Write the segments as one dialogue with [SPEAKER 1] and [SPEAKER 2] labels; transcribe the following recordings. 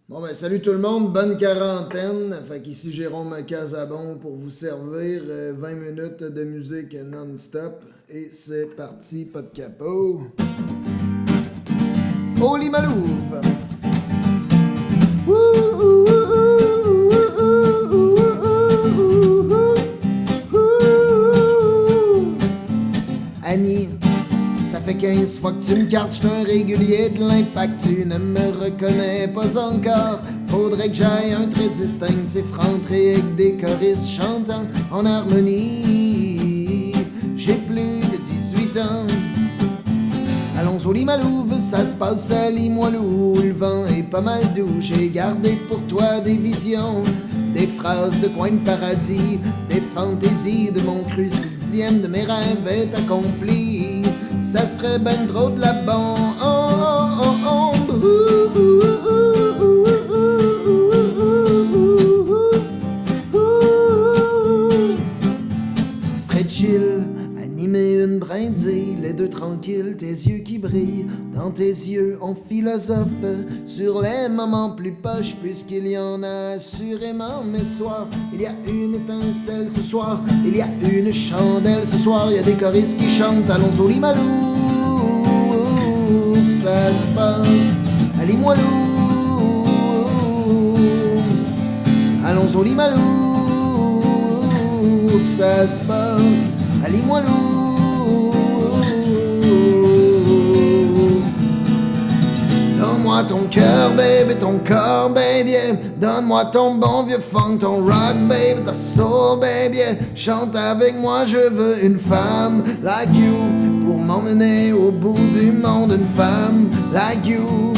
[SPEAKER 1] Bon ben salut tout le monde, bonne quarantaine. Fait qu'ici Jérôme Casabon pour vous servir 20 minutes de musique non-stop. Et c'est parti, pas de capot. Holy Malouve! Annie, ça fait 15 fois que tu me cartes, j'suis un régulier de l'impact, tu ne me reconnais pas encore. Faudrait que j'aille un trait distinctif rentrer avec des choristes chantant en harmonie. J'ai plus de 18 ans. Allons au lit Malouve, ça se passe à Limoilou. Le vent est pas mal doux, j'ai gardé pour toi des visions, des phrases de coin de paradis, des fantaisies de mon cru. Si le dixième de mes rêves est accompli, ça serait ben drôle de la bombe. Serait chill, animer une brindille, les deux tranquilles, tes yeux qui brillent. Dans tes yeux, on philosophe sur les moments plus poches, puisqu'il y en a assurément. Mais soir, il y a une étincelle ce soir, il y a une chandelle ce soir, il y a des choristes qui chantent. Allons au lit Malouve, ça se passe à Limoilou. Allons au lit Malouve, ça se passe à Limoilou. Donne-moi ton cœur, baby, ton corps, baby. Donne-moi ton bon vieux funk, ton rock, baby, ta soul, baby. Chante avec moi, je veux une femme like you pour m'emmener au bout du monde. Une femme like you.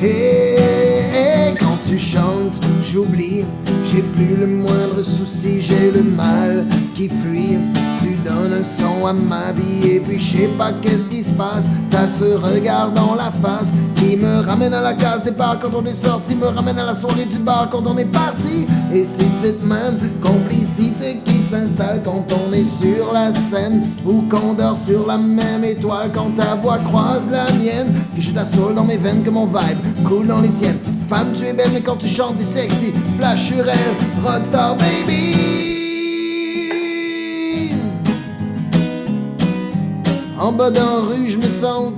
[SPEAKER 1] Et quand tu chantes, j'oublie, j'ai plus le moindre souci, j'ai le mal qui fuit. Tu donnes un son à ma vie et puis je sais pas qu'est-ce qui se passe. T'as ce regard dans la face qui me ramène à la case départ quand on est sorti, me ramène à la soirée du bar quand on est parti. Et c'est cette même complicité qui s'installe quand on est sur la scène ou qu'on dort sur la même étoile. Quand ta voix croise la mienne, que j'ai de la soul dans mes veines, que mon vibe coule dans les tiennes. Femme, tu es belle mais quand tu chantes t'es sexy. Flash sur elle, rockstar baby. En bas d'un rue, je me sens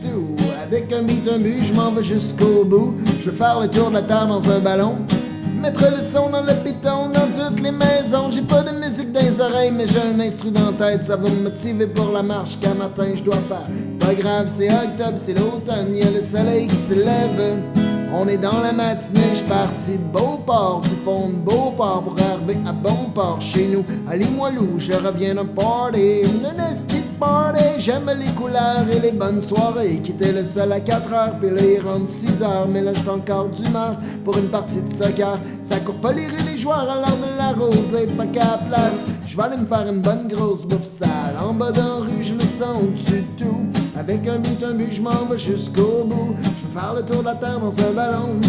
[SPEAKER 1] tout. Avec un beat, un but, je m'en vais jusqu'au bout. Je veux faire le tour de la terre dans un ballon, mettre le son dans le béton, dans toutes les maisons. J'ai pas de musique dans les oreilles, mais j'ai un instru dans la tête. Ça va me motiver pour la marche qu'un matin je dois faire. Pas grave, c'est octobre, c'est l'automne, y'a le soleil qui se lève. On est dans la matinée, j'suis parti de Beauport, du fond de Beauport pour arriver à Bonport. Chez nous, à Limoilou, je reviens d'un party, une nasty party. J'aime les couleurs et les bonnes soirées. Quitter le sol à 4h, puis là il rentre 6h. Mais là j'suis encore d'humeur pour une partie de soccer. Ça court pas les rues, les joueurs à l'heure de la rosée. Fait qu'à la place, j'vais aller me faire une bonne grosse bouffe sale. En bas d'un rue, je me sens au-dessus de tout. Avec un but, j'm'en vais jusqu'au bout. J'veux faire le tour de la terre dans un ballon,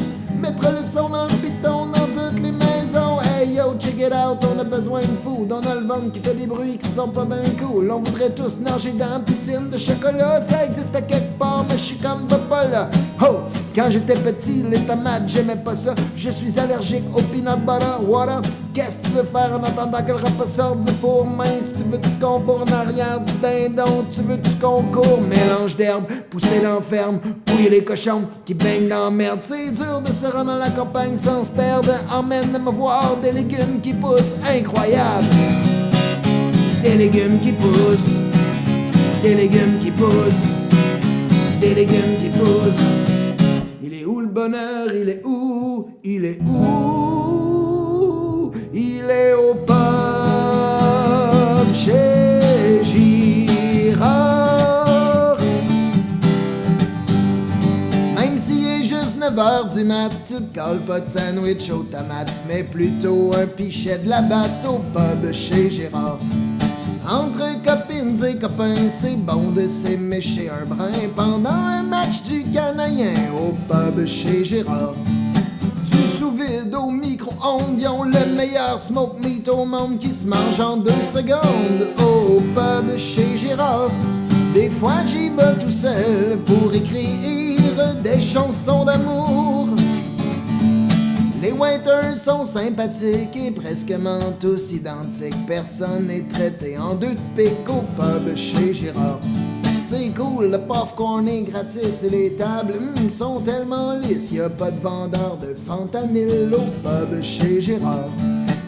[SPEAKER 1] mettre le son dans le piton, dans toutes les maisons. Hey yo, check it out, on a besoin de food. On a le ventre qui fait des bruits qui sont pas ben cool. On voudrait tous nager dans une piscine de chocolat. Ça existe à quelque part, mais je suis comme pas là. Oh, quand j'étais petit, les tomates, j'aimais pas ça. Je suis allergique au peanut butter, water. Qu'est-ce que tu veux faire en attendant que le repas sorte du four? Mince, tu veux du concours en arrière du dindon, tu veux du concours? Mélange d'herbes, pousser l'enferme, pouiller les cochons qui baignent dans la merde. C'est dur de se rendre dans la campagne sans se perdre. Emmène me voir des légumes qui poussent, incroyable. Des légumes qui poussent, des légumes qui poussent, des légumes qui poussent. Il est où le bonheur? Il est où? Il est où? Il est au pub chez Girard. Même s'il est juste 9h du mat, tu te colles pas de sandwich aux tomates, mais plutôt un pichet de la batte au pub chez Girard. Entre copines et copains, c'est bon de s'émécher un brin pendant un match du Canadien au pub chez Girard. Du sous-vide au micro-ondes, ils ont le meilleur smoke meat au monde qui se mange en 2 secondes au pub chez Girard. Des fois j'y vais tout seul pour écrire des chansons d'amour. waiters sont sympathiques et presquement tous identiques. Personne n'est traité en deux de pique au pub chez Girard. C'est cool, le popcorn est gratis et les tables sont tellement lisses. Y a pas de vendeur de fentanyl au pub chez Girard.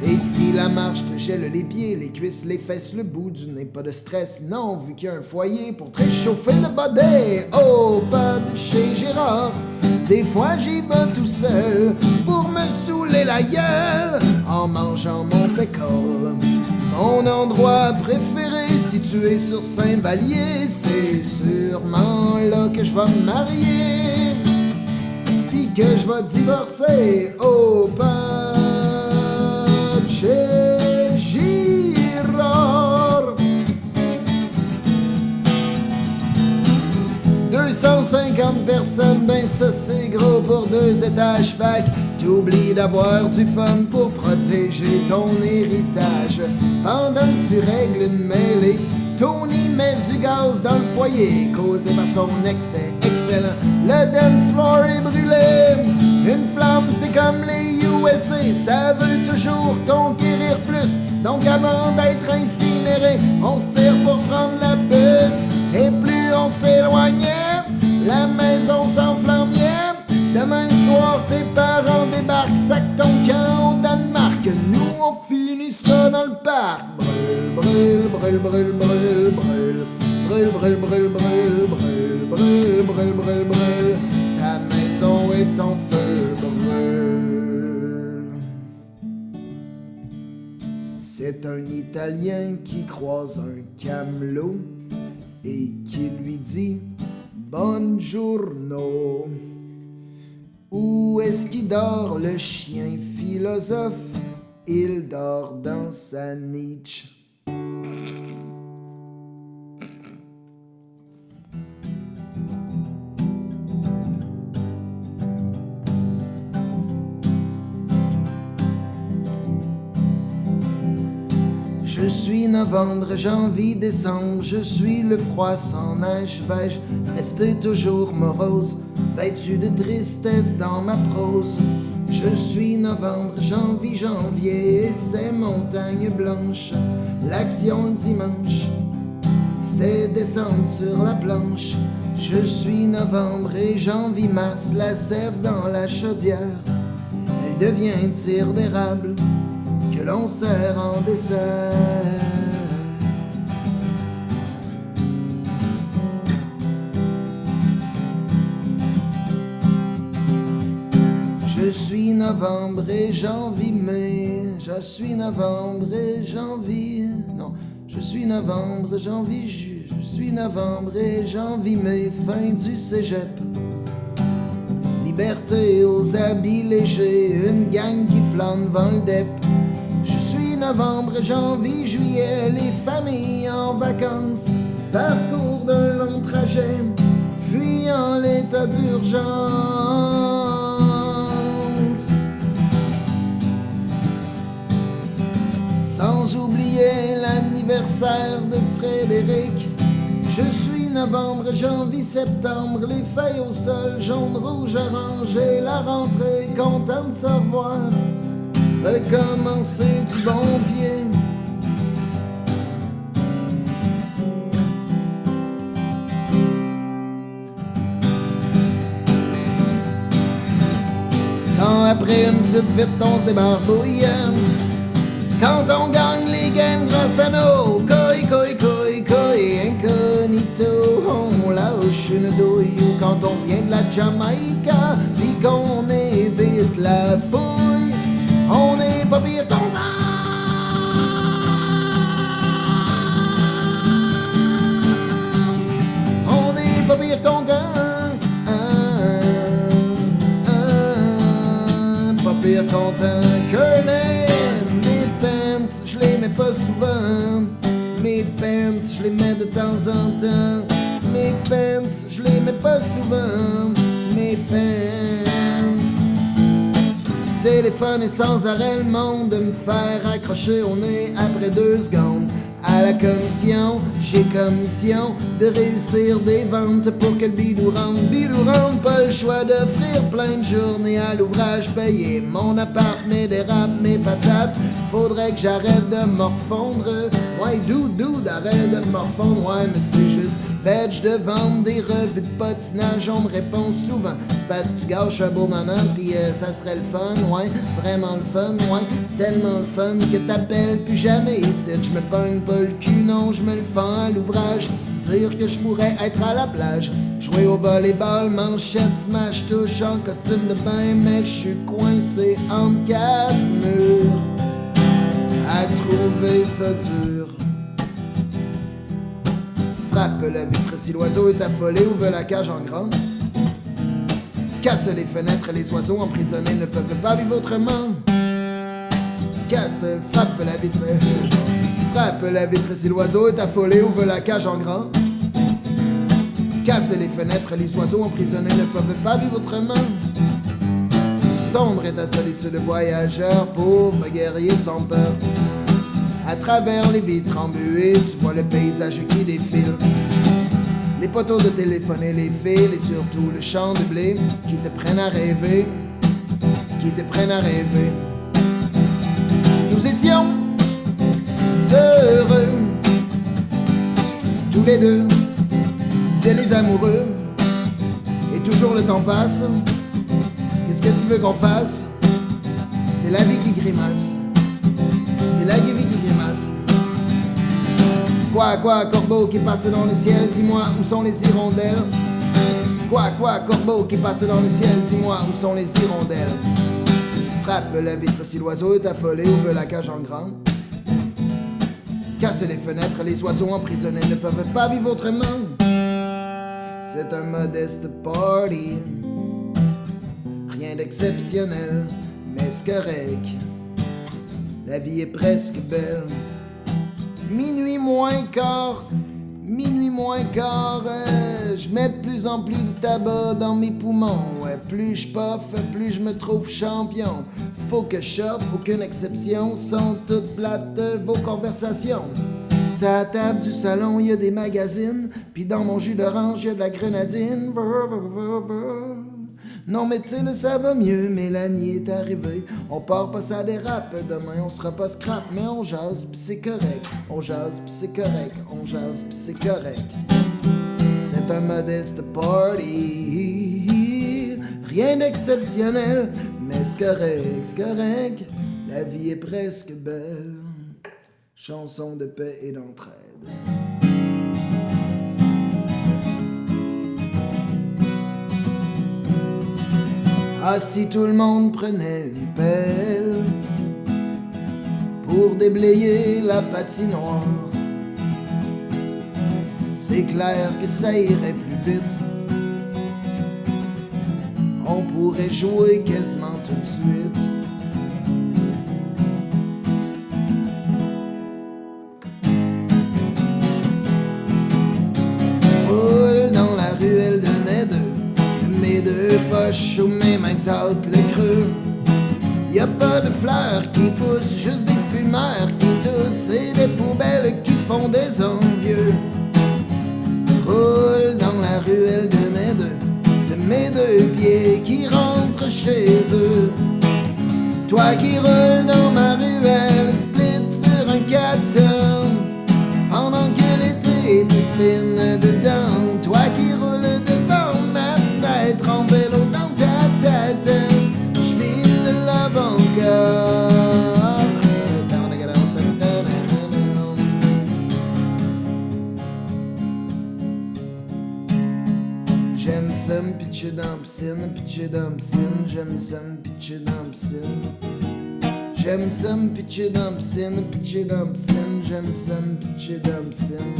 [SPEAKER 1] Et si la marche te gèle les pieds, les cuisses, les fesses, le bout du nez, pas de stress, non, vu qu'il y a un foyer pour te réchauffer le body. Au pub chez Girard, des fois j'y vais tout seul pour me saouler la gueule en mangeant mon pickle. Mon endroit préféré situé sur Saint-Vallier, c'est sûrement là que je vais me marier, pis que je vais divorcer au pub chez Girard. 250 personnes, ben ça c'est gros pour 2 étages. Fac, t'oublies d'avoir du fun pour protéger ton héritage. Pendant que tu règles une mêlée, Tony met du gaz dans le foyer, causé par son excès excellent. Le dance floor est brûlé. Une flamme, c'est comme les USA, ça veut toujours conquérir plus. Donc avant d'être incinéré, on se tire pour prendre la bus. Et plus on s'éloignait, la maison s'enflammait. Demain soir, tes parents débarquent, sac ton camp au Danemark. Nous, on finit ça dans le parc. Brûle, brûle, brûle, brûle, brûle, brûle, brûle, brûle, brûle, brûle, brûle, brûle, brûle, brûle. Ta maison est en feu, brûle. C'est un Italien qui croise un camelot et qui lui dit Buongiorno. Où est-ce qu'il dort, le chien philosophe? Il dort dans sa niche. Je suis novembre, janvier, décembre, je suis le froid sans neige, vais-je rester toujours morose, vêtu de tristesse dans ma prose. Je suis novembre, janvier, et ces montagnes blanches. L'action le dimanche, c'est descendre sur la planche. Je suis novembre et janvier, mars, la sève dans la chaudière. Elle devient tire d'érable que l'on sert en dessert. Je suis novembre et janvier, mais je suis novembre et janvier. Non, je suis novembre, janvier, je suis novembre et janvier, mais fin du cégep. Liberté aux habits légers, une gang qui flâne devant le dep. Je suis novembre, janvier, juillet, les familles en vacances, parcours d'un long trajet, fuyant l'état d'urgence. Sans oublier l'anniversaire de Frédéric. Je suis novembre, janvier, septembre, les feuilles au sol, jaune, rouge, orange, et la rentrée, content de se revoir. Recommencer du bon pied. Quand après une petite vite on se débarbouille, quand on gagne les games grâce à nos coi incognito, on lâche une douille. Ou quand on vient de la Jamaïca puis qu'on évite la fouille, on n'est pas pire content. On n'est pas pire content. Pas pire content que mes pants, je les mets pas souvent. Mes pants, je les mets de temps en temps. Mes pants, je les mets pas souvent. Mes pants. Téléphoner sans arrêt le monde, de me faire accrocher au nez après 2 secondes. À la commission, j'ai comme mission de réussir des ventes pour que le bidou rentre, pas le choix d'offrir plein de journées à l'ouvrage, payer mon appart, mes dérapes, mes patates. Faudrait que j'arrête de me refondre. Ouais, dude, arrête de me refondre. Ouais, mais c'est juste veg de vendre des revues de patinage. On me répond souvent, c'est parce que tu gâches un beau moment, pis ça serait le fun, ouais, vraiment le fun, ouais, tellement le fun que t'appelles plus jamais ici. Je me pogne pas le cul, non, je me le fends à l'ouvrage. Dire que je pourrais être à la plage, jouer au volleyball, manchette, smash, touche en costume de bain, mais je suis coincé entre quatre murs à trouver ça dur. Frappe la vitre si l'oiseau est affolé, ouvre la cage en grand. Casse les fenêtres, les oiseaux emprisonnés ne peuvent pas vivre autrement. Casse, frappe la vitre. Frappe la vitre si l'oiseau est affolé, ouvre la cage en grand. Casse les fenêtres, les oiseaux emprisonnés ne peuvent pas vivre autrement. Sombre est ta solitude, voyageur, pauvre guerrier sans peur. À travers les vitres embuées, tu vois le paysage qui défile. Les poteaux de téléphone et les fils, et surtout le champ de blé qui te prennent à rêver, qui te prennent à rêver. Nous étions heureux, tous les deux, disaient les amoureux. Et toujours le temps passe, qu'est-ce que tu veux qu'on fasse? C'est la vie qui grimace, c'est la vie qui grimace. Quoi, corbeau qui passe dans le ciel, dis-moi où sont les hirondelles? Quoi, corbeau qui passe dans le ciel, dis-moi où sont les hirondelles? Frappe la vitre si l'oiseau est affolé, ouvre la cage en grand. Casse les fenêtres, les oiseaux emprisonnés ne peuvent pas vivre autrement. C'est un modeste party, rien d'exceptionnel, mais c'est correct. La vie est presque belle. Minuit moins quart, je mets de plus en plus de tabac dans mes poumons. Ouais, plus je poffe, plus je me trouve champion. Faut que je sorte, aucune exception, sont toutes plates vos conversations. Sa table du salon, y a des magazines, puis dans mon jus d'orange, y a de la grenadine. Non mais tu sais, ça va mieux, Mélanie est arrivée. On part pas ça dérape, demain on sera pas scrap, mais on jase pis c'est correct. On jase pis c'est correct, on jase pis c'est correct. C'est un modeste party, rien d'exceptionnel, mais c'est correct, la vie est presque belle. Chanson de paix et d'entraide. Ah, si tout le monde prenait une pelle pour déblayer la patinoire, c'est clair que ça irait plus vite. On pourrait jouer quasiment tout de suite. Roule dans la ruelle de mes deux poches où mes mains tâtent le creux. Y a pas de fleurs qui poussent, juste des fumeurs qui toussent et des poubelles qui font des envieux. Roule dans la ruelle de mes deux pieds qui rentrent chez eux. Toi qui roules dans ma ruelle, split sur un 4 pendant que l'été te spinne dedans. Toi qui roules devant ma fenêtre en vélo dans ta tête, j'file l'avant-corps. J'aime ça me pitcher dans piscine, j'aime ça me pitcher dans piscine. J'aime ça me pitcher dans piscine, j'aime ça me pitcher dans piscine.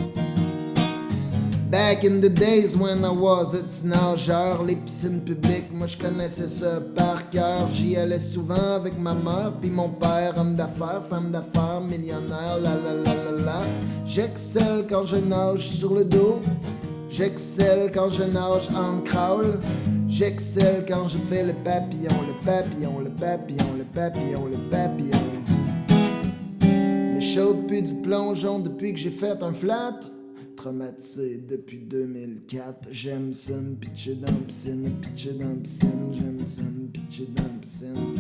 [SPEAKER 1] Back in the days when I was a teenager, les piscines publiques, moi je connaissais ça par cœur. J'y allais souvent avec ma mère puis mon père, homme d'affaires, femme d'affaires, millionnaire, la la la la la. J'excelle quand je nage sur le dos, j'excelle quand je nage en crawl, j'excelle quand je fais le papillon, le papillon, le papillon, le papillon, le papillon. Mais je chaude puis du plongeon depuis que j'ai fait un flat. Traumatisé depuis 2004. J'aime ça me pitcher dans la piscine, pitcher dans la piscine. J'aime ça me pitcher dans la piscine.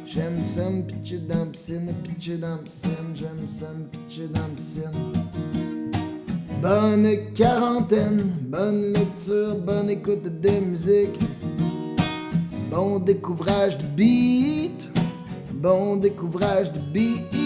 [SPEAKER 1] J'aime ça me pitcher dans la piscine, pitcher dans la piscine. J'aime ça me pitcher dans la piscine. Bonne quarantaine, bonne lecture, bonne écoute de musique. Bon découvrage de beat, bon découvrage de beat.